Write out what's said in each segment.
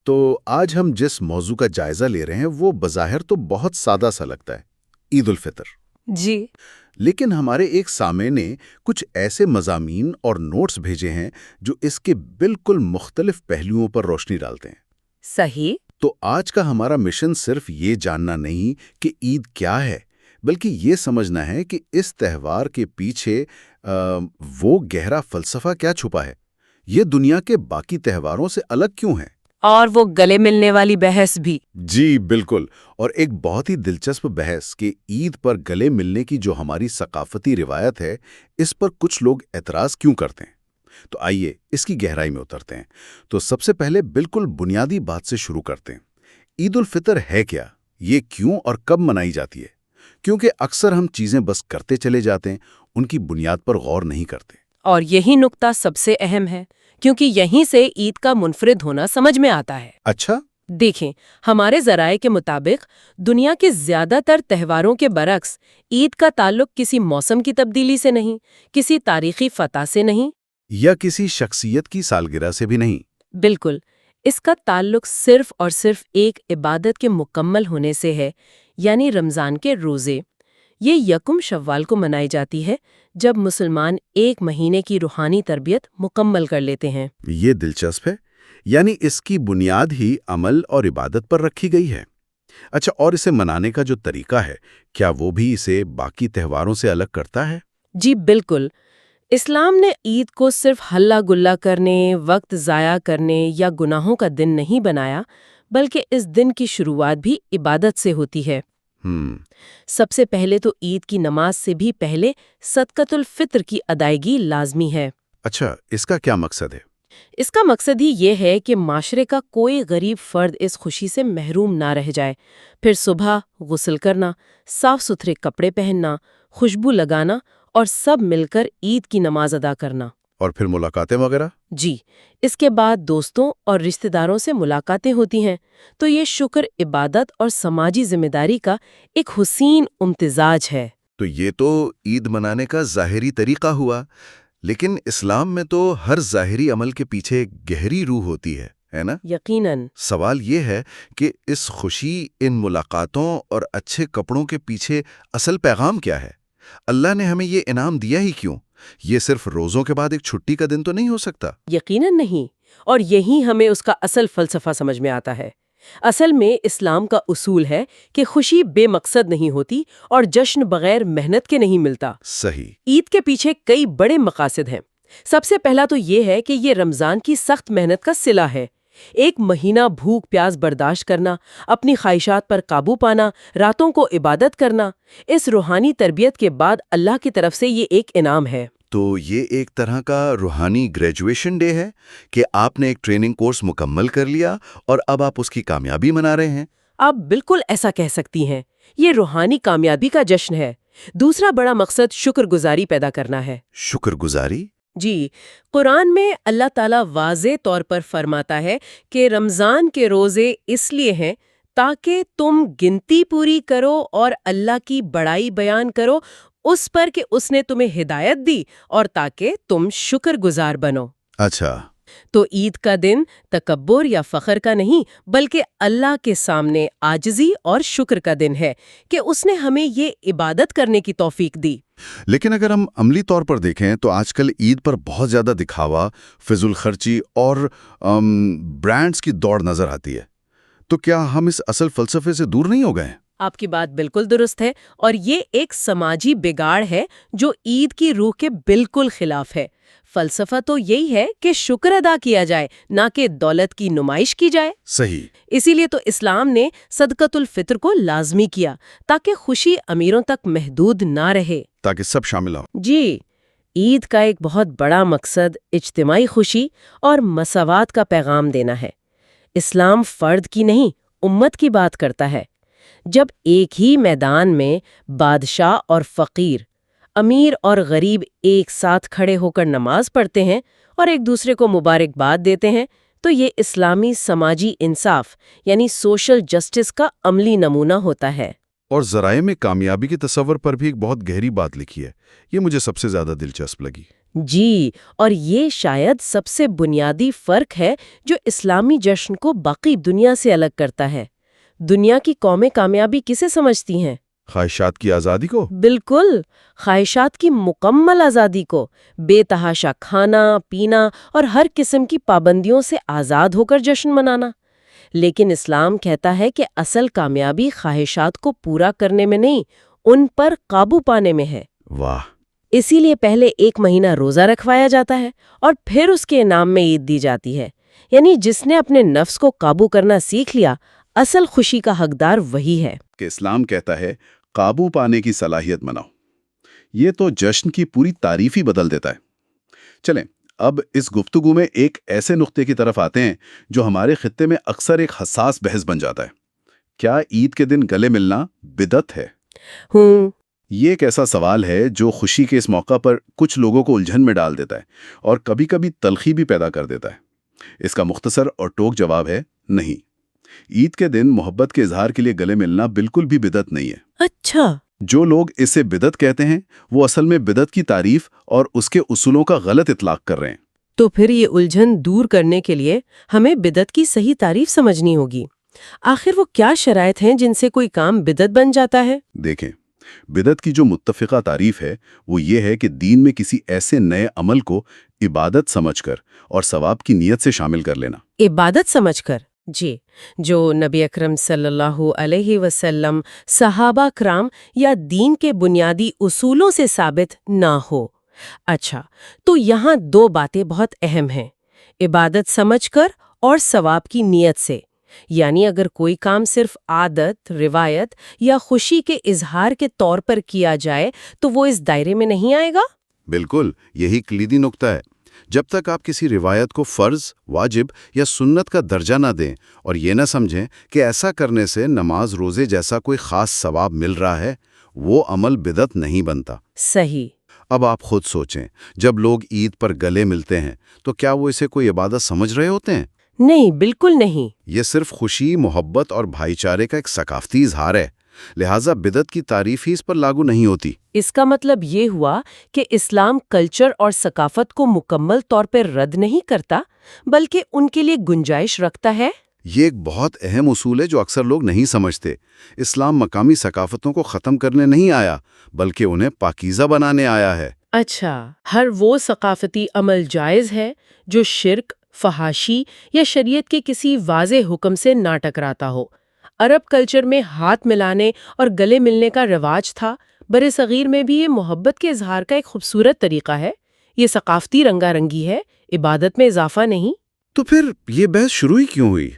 تو آج ہم جس موضوع کا جائزہ لے رہے ہیں وہ بظاہر تو بہت سادہ سا لگتا ہے، عید الفطر۔ جی لیکن ہمارے ایک سامع نے کچھ ایسے مضامین اور نوٹس بھیجے ہیں جو اس کے بالکل مختلف پہلوؤں پر روشنی ڈالتے ہیں۔ صحیح۔ تو آج کا ہمارا مشن صرف یہ جاننا نہیں کہ عید کیا ہے، بلکہ یہ سمجھنا ہے کہ اس تہوار کے پیچھے وہ گہرا فلسفہ کیا چھپا ہے، یہ دنیا کے باقی تہواروں سے الگ کیوں ہے۔ اور وہ گلے ملنے والی بحث بھی۔ جی بالکل، اور ایک بہت ہی دلچسپ بحث کہ عید پر گلے ملنے کی جو ہماری ثقافتی روایت ہے، اس پر کچھ لوگ اعتراض کیوں کرتے ہیں۔ تو آئیے اس کی گہرائی میں اترتے ہیں۔ تو سب سے پہلے بالکل بنیادی بات سے شروع کرتے ہیں۔ عید الفطر ہے کیا؟ یہ کیوں اور کب منائی جاتی ہے؟ کیونکہ اکثر ہم چیزیں بس کرتے چلے جاتے ہیں، ان کی بنیاد پر غور نہیں کرتے۔ اور یہی نقطہ سب سے اہم ہے، کیونکہ یہیں سے عید کا منفرد ہونا سمجھ میں آتا ہے۔ اچھا؟ دیکھیں، ہمارے ذرائع کے مطابق دنیا کے زیادہ تر تہواروں کے برعکس عید کا تعلق کسی موسم کی تبدیلی سے نہیں، کسی تاریخی فتح سے نہیں، یا کسی شخصیت کی سالگرہ سے بھی نہیں۔ بالکل، اس کا تعلق صرف اور صرف ایک عبادت کے مکمل ہونے سے ہے، یعنی رمضان کے روزے۔ یہ یکم شوال کو منائی جاتی ہے، جب مسلمان ایک مہینے کی روحانی تربیت مکمل کر لیتے ہیں۔ یہ دلچسپ ہے، یعنی اس کی بنیاد ہی عمل اور عبادت پر رکھی گئی ہے۔ اچھا، اور اسے منانے کا جو طریقہ ہے، کیا وہ بھی اسے باقی تہواروں سے الگ کرتا ہے؟ جی بالکل، اسلام نے عید کو صرف ہلا گلا کرنے، وقت ضائع کرنے یا گناہوں کا دن نہیں بنایا، بلکہ اس دن کی شروعات بھی عبادت سے ہوتی ہے۔ سب سے پہلے تو عید کی نماز سے بھی پہلے صدقۃ الفطر کی ادائیگی لازمی ہے۔ اچھا، اس کا کیا مقصد ہے؟ اس کا مقصد ہی یہ ہے کہ معاشرے کا کوئی غریب فرد اس خوشی سے محروم نہ رہ جائے۔ پھر صبح غسل کرنا، صاف ستھرے کپڑے پہننا، خوشبو لگانا اور سب مل کر عید کی نماز ادا کرنا۔ اور پھر ملاقاتیں وغیرہ؟ جی، اس کے بعد دوستوں اور رشتہ داروں سے ملاقاتیں ہوتی ہیں۔ تو یہ شکر، عبادت اور سماجی ذمہ داری کا ایک حسین امتزاج ہے۔ تو یہ تو عید منانے کا ظاہری طریقہ ہوا، لیکن اسلام میں تو ہر ظاہری عمل کے پیچھے ایک گہری روح ہوتی ہے نا؟ یقیناً۔ سوال یہ ہے کہ اس خوشی، ان ملاقاتوں اور اچھے کپڑوں کے پیچھے اصل پیغام کیا ہے؟ اللہ نے ہمیں یہ انعام دیا ہی کیوں؟ یہ صرف روزوں کے بعد ایک چھٹی کا دن تو نہیں ہو سکتا؟ یقیناً نہیں، اور یہی ہمیں اس کا اصل فلسفہ سمجھ میں آتا ہے۔ اصل میں اسلام کا اصول ہے کہ خوشی بے مقصد نہیں ہوتی اور جشن بغیر محنت کے نہیں ملتا۔ صحیح۔ عید کے پیچھے کئی بڑے مقاصد ہیں۔ سب سے پہلا تو یہ ہے کہ یہ رمضان کی سخت محنت کا صلہ ہے۔ ایک مہینہ بھوک پیاس برداشت کرنا، اپنی خواہشات پر قابو پانا، راتوں کو عبادت کرنا، اس روحانی تربیت کے بعد اللہ کی طرف سے یہ ایک انعام ہے۔ تو یہ ایک طرح کا روحانی گریجویشن ڈے ہے کہ آپ نے ایک ٹریننگ کورس مکمل کر لیا اور اب آپ اس کی کامیابی منا رہے ہیں۔ آپ بالکل ایسا کہہ سکتی ہیں، یہ روحانی کامیابی کا جشن ہے۔ دوسرا بڑا مقصد شکر گزاری پیدا کرنا ہے۔ شکر گزاری؟ جی، قرآن میں اللہ تعالیٰ واضح طور پر فرماتا ہے کہ رمضان کے روزے اس لیے ہیں تاکہ تم گنتی پوری کرو اور اللہ کی بڑائی بیان کرو اس پر کہ اس نے تمہیں ہدایت دی، اور تاکہ تم شکر گزار بنو۔ اچھا، تو عید کا دن تکبر یا فخر کا نہیں، بلکہ اللہ کے سامنے عاجزی اور شکر کا دن ہے کہ اس نے ہمیں یہ عبادت کرنے کی توفیق دی۔ لیکن اگر ہم عملی طور پر دیکھیں تو آج کل عید پر بہت زیادہ دکھاوا، فضول خرچی اور برانڈز کی دوڑ نظر آتی ہے۔ تو کیا ہم اس اصل فلسفے سے دور نہیں ہو گئے ہیں؟ آپ کی بات بالکل درست ہے، اور یہ ایک سماجی بگاڑ ہے جو عید کی روح کے بالکل خلاف ہے۔ فلسفہ تو یہی ہے کہ شکر ادا کیا جائے، نہ کہ دولت کی نمائش کی جائے۔ صحیح۔ اسی لیے تو اسلام نے صدقۃ الفطر کو لازمی کیا، تاکہ خوشی امیروں تک محدود نہ رہے، تاکہ سب شامل ہوں۔ جی، عید کا ایک بہت بڑا مقصد اجتماعی خوشی اور مساوات کا پیغام دینا ہے۔ اسلام فرد کی نہیں، امت کی بات کرتا ہے۔ جب ایک ہی میدان میں بادشاہ اور فقیر، امیر اور غریب ایک ساتھ کھڑے ہو کر نماز پڑھتے ہیں اور ایک دوسرے کو مبارکباد دیتے ہیں، تو یہ اسلامی سماجی انصاف یعنی سوشل جسٹس کا عملی نمونہ ہوتا ہے۔ اور ذرائع میں کامیابی کے تصور پر بھی ایک بہت گہری بات لکھی ہے. یہ مجھے سب سے زیادہ دلچسپ لگی. جی، اور یہ شاید سب سے بنیادی فرق ہے جو اسلامی جشن کو باقی دنیا سے الگ کرتا ہے. دنیا کی قومیں کامیابی کسے سمجھتی ہیں؟ خواہشات کی آزادی کو. بالکل، خواہشات کی مکمل آزادی کو، بے تحاشا کھانا پینا اور ہر قسم کی پابندیوں سے آزاد ہو کر جشن منانا. لیکن اسلام کہتا ہے کہ اصل کامیابی خواہشات کو پورا کرنے میں نہیں، ان پر قابو پانے میں ہے. واہ. اسی لیے پہلے 1 مہینہ روزہ رکھوایا جاتا ہے اور پھر اس کے انعام میں عید دی جاتی ہے. یعنی جس نے اپنے نفس کو قابو کرنا سیکھ لیا، اصل خوشی کا حقدار وہی ہے. کہ اسلام کہتا ہے قابو پانے کی صلاحیت مناؤ. یہ تو جشن کی پوری تعریف ہی بدل دیتا ہے. چلیں اب اس گفتگو میں ایک ایسے نقطے کی طرف آتے ہیں جو ہمارے خطے میں اکثر ایک حساس بحث بن جاتا ہے. کیا عید کے دن گلے ملنا بدعت ہے؟ یہ ایک ایسا سوال ہے جو خوشی کے اس موقع پر کچھ لوگوں کو الجھن میں ڈال دیتا ہے اور کبھی کبھی تلخی بھی پیدا کر دیتا ہے. اس کا مختصر اور ٹوک جواب ہے نہیں. عید کے دن محبت کے اظہار کے لیے گلے ملنا بالکل بھی بدعت نہیں ہے. اچھا. جو لوگ اسے بدعت کہتے ہیں وہ اصل میں بدعت کی تعریف اور اس کے اصولوں کا غلط اطلاق کر رہے ہیں. تو پھر یہ الجھن دور کرنے کے لیے ہمیں بدعت کی صحیح تعریف سمجھنی ہوگی. آخر وہ کیا شرائط ہیں جن سے کوئی کام بدعت بن جاتا ہے؟ دیکھیں، بدعت کی جو متفقہ تعریف ہے وہ یہ ہے کہ دین میں کسی ایسے نئے عمل کو عبادت سمجھ کر اور ثواب کی نیت سے شامل کر لینا. عبادت سمجھ کر؟ جی، جو نبی اکرم صلی اللہ علیہ وسلم، صحابہ کرام یا دین کے بنیادی اصولوں سے ثابت نہ ہو. اچھا، تو یہاں 2 باتیں بہت اہم ہیں: عبادت سمجھ کر اور ثواب کی نیت سے. یعنی اگر کوئی کام صرف عادت، روایت یا خوشی کے اظہار کے طور پر کیا جائے تو وہ اس دائرے میں نہیں آئے گا؟ بالکل، یہی کلیدی نقطہ ہے. جب تک آپ کسی روایت کو فرض، واجب یا سنت کا درجہ نہ دیں اور یہ نہ سمجھیں کہ ایسا کرنے سے نماز روزے جیسا کوئی خاص ثواب مل رہا ہے، وہ عمل بدعت نہیں بنتا. صحیح. اب آپ خود سوچیں، جب لوگ عید پر گلے ملتے ہیں تو کیا وہ اسے کوئی عبادت سمجھ رہے ہوتے ہیں؟ نہیں، بالکل نہیں. یہ صرف خوشی، محبت اور بھائی چارے کا ایک ثقافتی اظہار ہے. لہٰذا بدعت کی تعریف ہی اس پر لاگو نہیں ہوتی. اس کا مطلب یہ ہوا کہ اسلام کلچر اور ثقافت کو مکمل طور پر رد نہیں کرتا، بلکہ ان کے لیے گنجائش رکھتا ہے. یہ ایک بہت اہم اصول ہے جو اکثر لوگ نہیں سمجھتے. اسلام مقامی ثقافتوں کو ختم کرنے نہیں آیا، بلکہ انہیں پاکیزہ بنانے آیا ہے. اچھا، ہر وہ ثقافتی عمل جائز ہے جو شرک، فحاشی یا شریعت کے کسی واضح حکم سے نہ ٹکراتا ہو. عرب کلچر میں ہاتھ ملانے اور گلے ملنے کا رواج تھا. برِ صغیر میں بھی یہ محبت کے اظہار کا ایک خوبصورت طریقہ ہے. یہ ثقافتی رنگا رنگی ہے، عبادت میں اضافہ نہیں. تو پھر یہ بحث شروع ہی کیوں ہوئی؟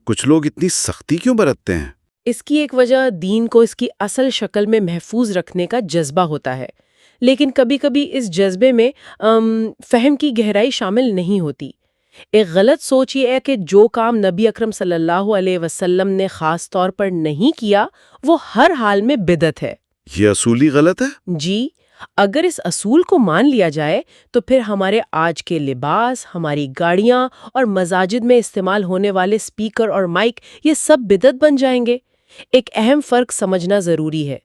کچھ لوگ اتنی سختی کیوں برتتے ہیں؟ اس کی ایک وجہ دین کو اس کی اصل شکل میں محفوظ رکھنے کا جذبہ ہوتا ہے. لیکن کبھی کبھی اس جذبے میں فہم کی گہرائی شامل نہیں ہوتی. ایک غلط سوچ یہ ہے کہ جو کام نبی اکرم صلی اللہ علیہ وسلم نے خاص طور پر نہیں کیا وہ ہر حال میں بدعت ہے. یہ اصولی غلط ہے؟ جی، اگر اس اصول کو مان لیا جائے تو پھر ہمارے آج کے لباس، ہماری گاڑیاں اور مساجد میں استعمال ہونے والے سپیکر اور مائک یہ سب بدعت بن جائیں گے. ایک اہم فرق سمجھنا ضروری ہے.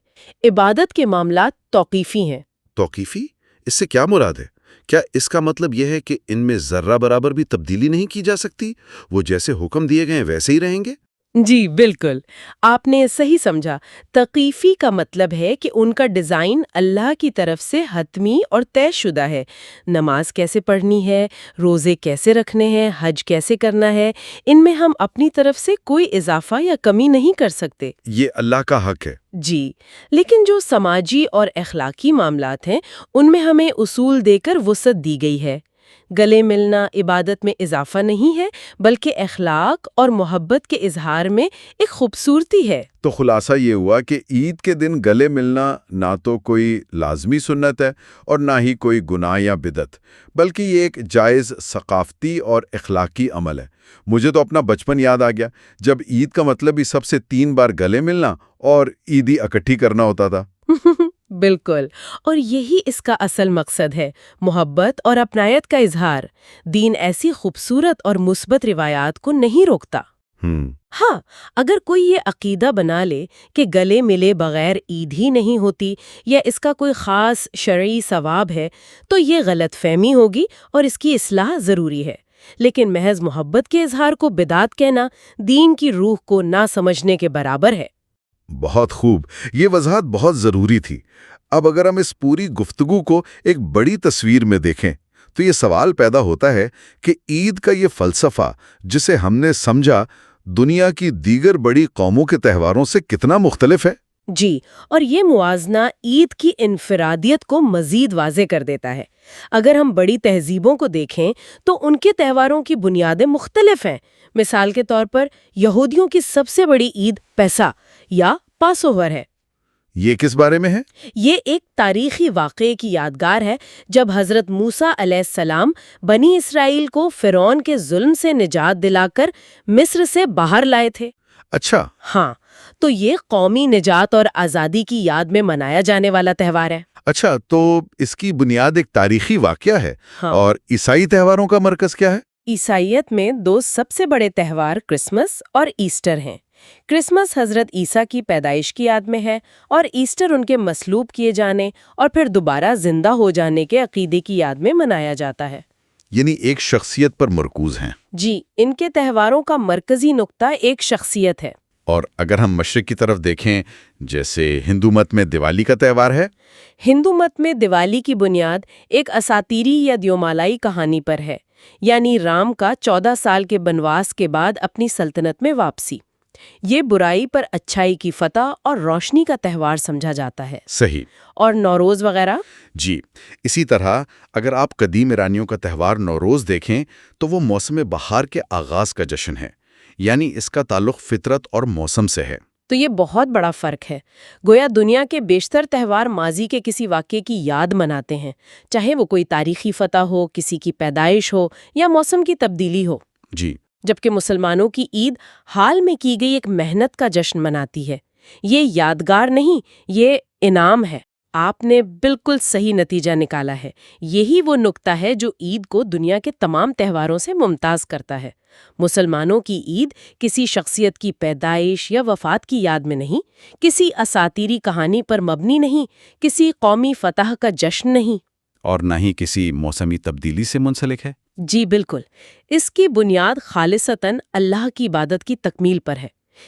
عبادت کے معاملات توقیفی ہیں. توقیفی؟ اس سے کیا مراد ہے؟ کیا اس کا مطلب یہ ہے کہ ان میں ذرہ برابر بھی تبدیلی نہیں کی جا سکتی؟ وہ جیسے حکم دیے گئے ویسے ہی رہیں گے؟ جی بالکل، آپ نے صحیح سمجھا. تقیفی کا مطلب ہے کہ ان کا ڈیزائن اللہ کی طرف سے حتمی اور طے شدہ ہے. نماز کیسے پڑھنی ہے، روزے کیسے رکھنے ہیں، حج کیسے کرنا ہے، ان میں ہم اپنی طرف سے کوئی اضافہ یا کمی نہیں کر سکتے. یہ اللہ کا حق ہے. جی، لیکن جو سماجی اور اخلاقی معاملات ہیں ان میں ہمیں اصول دے کر وسعت دی گئی ہے. گلے ملنا عبادت میں اضافہ نہیں ہے بلکہ اخلاق اور محبت کے اظہار میں ایک خوبصورتی ہے. تو خلاصہ یہ ہوا کہ عید کے دن گلے ملنا نہ تو کوئی لازمی سنت ہے اور نہ ہی کوئی گناہ یا بدعت، بلکہ یہ ایک جائز ثقافتی اور اخلاقی عمل ہے. مجھے تو اپنا بچپن یاد آ گیا جب عید کا مطلب ہی سب سے 3 بار گلے ملنا اور عیدی اکٹھی کرنا ہوتا تھا. بالکل، اور یہی اس کا اصل مقصد ہے، محبت اور اپنائیت کا اظہار. دین ایسی خوبصورت اور مثبت روایات کو نہیں روکتا. ہاں، اگر کوئی یہ عقیدہ بنا لے کہ گلے ملے بغیر عید ہی نہیں ہوتی یا اس کا کوئی خاص شرعی ثواب ہے تو یہ غلط فہمی ہوگی اور اس کی اصلاح ضروری ہے۔ لیکن محض محبت کے اظہار کو بدعت کہنا دین کی روح کو نہ سمجھنے کے برابر ہے۔ بہت خوب، یہ وضاحت بہت ضروری تھی۔ اب اگر ہم اس پوری گفتگو کو ایک بڑی تصویر میں دیکھیں تو یہ سوال پیدا ہوتا ہے کہ عید کا یہ فلسفہ جسے ہم نے سمجھا دنیا کی دیگر بڑی قوموں کے تہواروں سے کتنا مختلف ہے؟ جی، اور یہ موازنہ عید کی انفرادیت کو مزید واضح کر دیتا ہے۔ اگر ہم بڑی تہذیبوں کو دیکھیں تو ان کے تہواروں کی بنیادیں مختلف ہیں۔ مثال کے طور پر یہودیوں کی سب سے بڑی عید پیسا یا پاس اوور ہے۔ یہ کس بارے میں ہے؟ یہ ایک تاریخی واقعے کی یادگار ہے جب حضرت موسیٰ علیہ السلام بنی اسرائیل کو فرعون کے ظلم سے نجات دلا کر مصر سے باہر لائے تھے۔ اچھا، ہاں، تو یہ قومی نجات اور آزادی کی یاد میں منایا جانے والا تہوار ہے۔ اچھا، تو اس کی بنیاد ایک تاریخی واقعہ ہے۔ ہاں۔ اور عیسائی تہواروں کا مرکز کیا ہے؟ عیسائیت میں دو سب سے بڑے تہوار کرسمس اور ایسٹر ہیں۔ کرسمس حضرت عیسیٰ کی پیدائش کی یاد میں ہے اور ایسٹر ان کے مصلوب کیے جانے اور پھر دوبارہ زندہ ہو جانے کے عقیدے کی یاد میں منایا جاتا ہے۔ یعنی ایک شخصیت پر مرکوز ہیں۔ جی، ان کے تہواروں کا مرکزی نقطہ ایک شخصیت ہے۔ اور اگر ہم مشرق کی طرف دیکھیں، جیسے ہندو مت میں دیوالی کا تہوار ہے۔ ہندو مت میں دیوالی کی بنیاد ایک اساطیری یا دیومالائی کہانی پر ہے، یعنی رام کا 14 سال کے بنواس کے بعد اپنی سلطنت میں واپسی۔ یہ برائی پر اچھائی کی فتح اور روشنی کا تہوار سمجھا جاتا ہے۔ صحیح۔ اور نوروز وغیرہ؟ جی، اسی طرح اگر آپ قدیم ایرانیوں کا تہوار نوروز دیکھیں تو وہ موسم بہار کے آغاز کا جشن ہے، یعنی اس کا تعلق فطرت اور موسم سے ہے۔ تو یہ بہت بڑا فرق ہے۔ گویا دنیا کے بیشتر تہوار ماضی کے کسی واقعے کی یاد مناتے ہیں، چاہے وہ کوئی تاریخی فتح ہو، کسی کی پیدائش ہو یا موسم کی تبدیلی ہو۔ جی، جبکہ مسلمانوں کی عید حال میں کی گئی ایک محنت کا جشن مناتی ہے۔ یہ یادگار نہیں، یہ انعام ہے۔ آپ نے بالکل صحیح نتیجہ نکالا ہے۔ یہی وہ نقطہ ہے جو عید کو دنیا کے تمام تہواروں سے ممتاز کرتا ہے۔ مسلمانوں کی عید کسی شخصیت کی پیدائش یا وفات کی یاد میں نہیں، کسی اساطیری کہانی پر مبنی نہیں، کسی قومی فتح کا جشن نہیں، اور نہ ہی کسی موسمی تبدیلی سے منسلک ہے۔ جی بالکل۔ اس کی بنیاد خالصتاً اللہ کی عبادت کی تکمیل پر ہے۔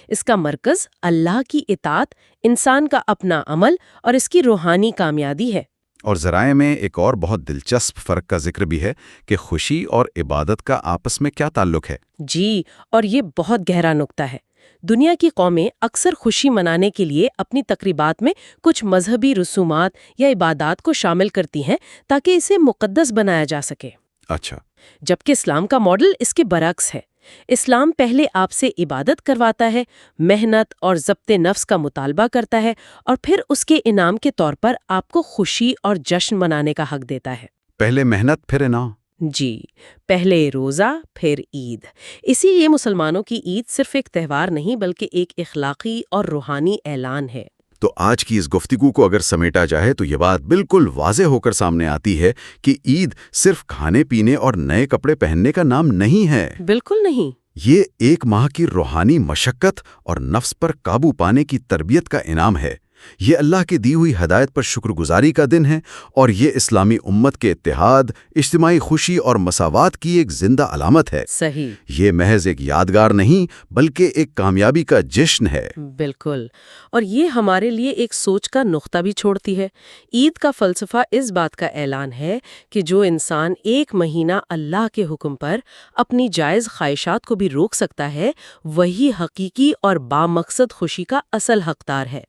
اس کا مرکز اللہ کی اطاعت، انسان کا اپنا عمل اور اس کی روحانی کامیابی ہے۔ اور ذرائع میں ایک اور بہت دلچسپ فرق کا ذکر بھی ہے کہ خوشی اور عبادت کا آپس میں کیا تعلق ہے۔ جی، اور یہ بہت گہرا نقطہ ہے۔ دنیا کی قومیں اکثر خوشی منانے کے لیے اپنی تقریبات میں کچھ مذہبی رسومات یا عبادات کو شامل کرتی ہیں تاکہ اسے مقدس بنایا جا سکے۔ اچھا، جبکہ اسلام کا ماڈل اس کے برعکس ہے۔ اسلام پہلے آپ سے عبادت کرواتا ہے، محنت اور ضبط نفس کا مطالبہ کرتا ہے، اور پھر اس کے انعام کے طور پر آپ کو خوشی اور جشن منانے کا حق دیتا ہے۔ پہلے محنت پھر انعام۔ جی، پہلے روزہ پھر عید۔ اسی لیے مسلمانوں کی عید صرف ایک تہوار نہیں بلکہ ایک اخلاقی اور روحانی اعلان ہے۔ تو آج کی اس گفتگو کو اگر سمیٹا جائے تو یہ بات بالکل واضح ہو کر سامنے آتی ہے کہ عید صرف کھانے پینے اور نئے کپڑے پہننے کا نام نہیں ہے۔ بالکل نہیں۔ یہ ایک ماہ کی روحانی مشقت اور نفس پر قابو پانے کی تربیت کا انعام ہے۔ یہ اللہ کی دی ہوئی ہدایت پر شکر گزاری کا دن ہے، اور یہ اسلامی امت کے اتحاد، اجتماعی خوشی اور مساوات کی ایک زندہ علامت ہے۔ صحیح۔ یہ محض ایک یادگار نہیں بلکہ ایک کامیابی کا جشن ہے۔ بالکل، اور یہ ہمارے لیے ایک سوچ کا نقطہ بھی چھوڑتی ہے۔ عید کا فلسفہ اس بات کا اعلان ہے کہ جو انسان ایک مہینہ اللہ کے حکم پر اپنی جائز خواہشات کو بھی روک سکتا ہے، وہی حقیقی اور بامقصد خوشی کا اصل حقدار ہے۔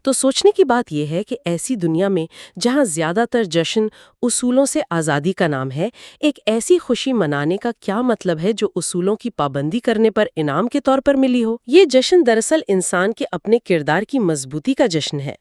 تو سوچنے کی بات یہ ہے کہ ایسی دنیا میں جہاں زیادہ تر جشن اصولوں سے آزادی کا نام ہے، ایک ایسی خوشی منانے کا کیا مطلب ہے جو اصولوں کی پابندی کرنے پر انعام کے طور پر ملی ہو؟ یہ جشن دراصل انسان کے اپنے کردار کی مضبوطی کا جشن ہے۔